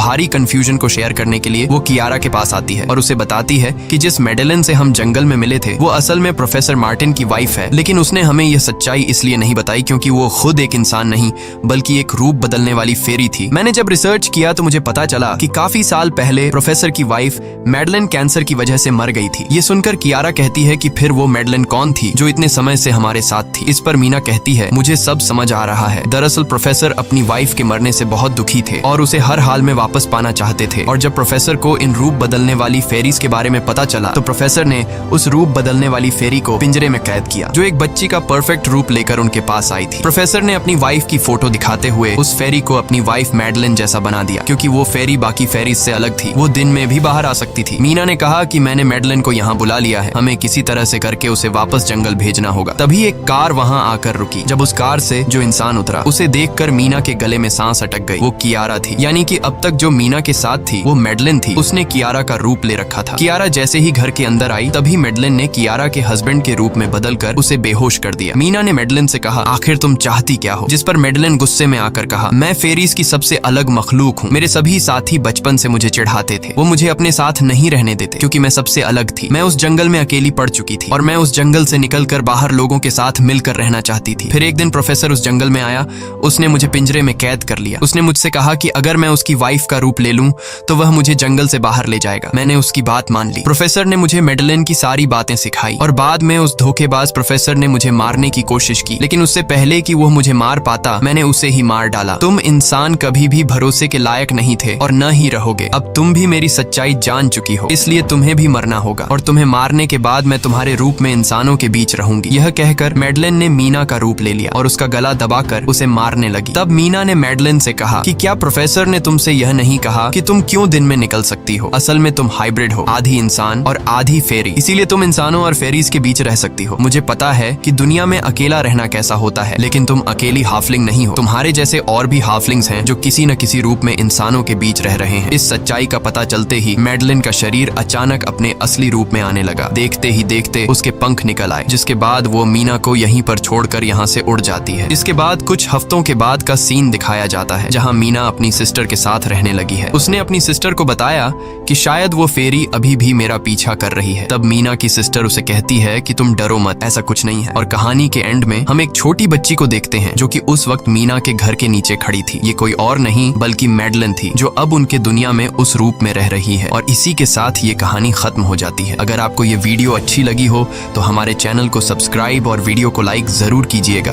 भारी कंफ्यूजन को शेयर करने के लिए वो कियारा के पास आती है और उसे बताती है कि जिस मेडेलिन से हम जंगल में मिले थे वो असल में प्रोफेसर मार्टिन की वाइफ है, लेकिन उसने हमें यह सच्चाई इसलिए नहीं बताई क्योंकि वो खुद एक इंसान नहीं बल्कि एक रूप बदलने वाली फेरी थी। मैंने जब रिसर्च किया तो मुझे पता चला कि काफी साल पहले प्रोफेसर की वाइफ मेडेलिन कैंसर की वजह से मर गई थी। ये सुनकर कियारा कहती है कि फिर वो मेडेलिन कौन थी जो इतने समय से हमारे साथ थी। इस पर मीना कहती है, मुझे सब समझ आ रहा है। दरअसल प्रोफेसर अपनी वाइफ के मरने से बहुत दुखी थे और उसे हर हाल में वापस पाना चाहते थे, और जब प्रोफेसर को इन रूप बदलने वाली फेरीज के बारे में पता चला तो प्रोफेसर ने उस रूप बदलने वाली फेरी को पिंजरे में कैद किया जो एक बच्ची का परफेक्ट रूप लेकर उनके पास आई थी। प्रोफेसर ने अपनी वाइफ की फोटो दिखाते हुए उस फेरी को अपनी वाइफ मेडेलिन जैसा बना दिया क्योंकि वो फेरी बाकी फेरीज से अलग थी, वो दिन में भी बाहर आ सकती थी। मीना ने कहा कि मैंने मेडेलिन को यहाँ बुला लिया है, हमें किसी तरह से करके उसे वापस जंगल भेजना होगा। तभी एक कार वहाँ आकर रुकी। जब उस कार से जो इंसान उतरा उसे देखकर मीना के गले में सांस अटक गई। वो कियारा थी, यानी कि अब तक जो मीना के साथ थी वो मेडेलिन थी। उसने कियारा का रूप ले रखा था। कियारा जैसे ही घर के अंदर आई तभी मेडेलिन ने कियारा के हस्बैंड के रूप में बदलकर उसे बेहोश कर दिया। मीना ने मेडेलिन से कहा, आखिर तुम चाहती क्या हो? जिस पर मेडेलिन गुस्से में आकर कहा, मैं फेरीज की सबसे अलग मखलूक हूँ। मेरे सभी साथी बचपन से मुझे चिढ़ाते थे, वो मुझे अपने साथ नहीं रहने देते क्योंकि मैं सबसे अलग थी। मैं उस जंगल में अकेली पड़ चुकी थी और मैं उस जंगल से निकलकर बाहर लोगों के साथ मिलकर रहना चाहती थी। फिर एक दिन प्रोफेसर उस जंगल में आया, उसने मुझे पिंजरे में कैद कर लिया। उसने मुझसे कहा कि अगर मैं उसकी वाइफ का रूप ले लूं तो वह मुझे जंगल से बाहर ले जाएगा। मैंने उसकी बात मान ली। प्रोफेसर ने मुझे मेडेलिन की सारी बातें सिखाई और बाद में उस धोखेबाज प्रोफेसर ने मुझे मारने की कोशिश की, लेकिन उससे पहले कि वो मुझे मार पाता मैंने उसे ही मार डाला। तुम इंसान कभी भी भरोसे के लायक नहीं थे और न ही रहोगे। अब तुम भी मेरी सच्चाई जान चुकी हो, इसलिए तुम्हें भी मरना होगा और तुम्हें मारने के बाद मैं तुम्हारे रूप में इंसानों के बीच रहूंगी। यह कहकर मेडेलिन ने मीना का रूप ले लिया और उसका गला दबाकर उसे मारने लगी। तब मीना ने मेडेलिन से कहा कि क्या प्रोफेसर ने तुमसे यह नहीं कहा कि तुम क्यों दिन में निकल सकती हो? असल में तुम हाइब्रिड हो, आधी इंसान और आधी फेरी, इसीलिए तुम इंसानों और फेरीज के बीच रह सकती हो। मुझे पता है कि दुनिया में अकेला रहना कैसा होता है, लेकिन तुम अकेली हाफलिंग नहीं हो। तुम्हारे जैसे और भी हाफलिंग्स हैं जो किसी न किसी रूप में इंसानों के बीच रह रहे हैं। इस सच्चाई का पता चलते ही मेडेलिन का शरीर अचानक अपने असली रूप में आने लगा। देखते ही देखते उसके पंख निकल आए, जिसके बाद वो मीना को यहीं पर छोड़कर यहाँ से उड़ जाती है। इसके बाद कुछ हफ्तों के बाद का सीन दिखाया जाता है जहाँ मीना अपनी सिस्टर के साथ रहने लगी है। उसने अपनी सिस्टर को बताया कि शायद वो फेरी अभी भी मेरा पीछा कर रही है। तब मीना की सिस्टर उसे कहती है कि तुम डरो मत, ऐसा कुछ नहीं है। और कहानी के एंड में हम एक छोटी बच्ची को देखते हैं जो कि उस वक्त मीना के घर के नीचे खड़ी थी। ये कोई और नहीं बल्कि मेडेलिन थी जो अब उनके दुनिया में उस रूप में रह रही है। और इसी के साथ ये कहानी खत्म हो जाती है। अगर आपको ये वीडियो अच्छी लगी हो तो हमारे चैनल को सब्सक्राइब और वीडियो को लाइक जरूर कीजिएगा।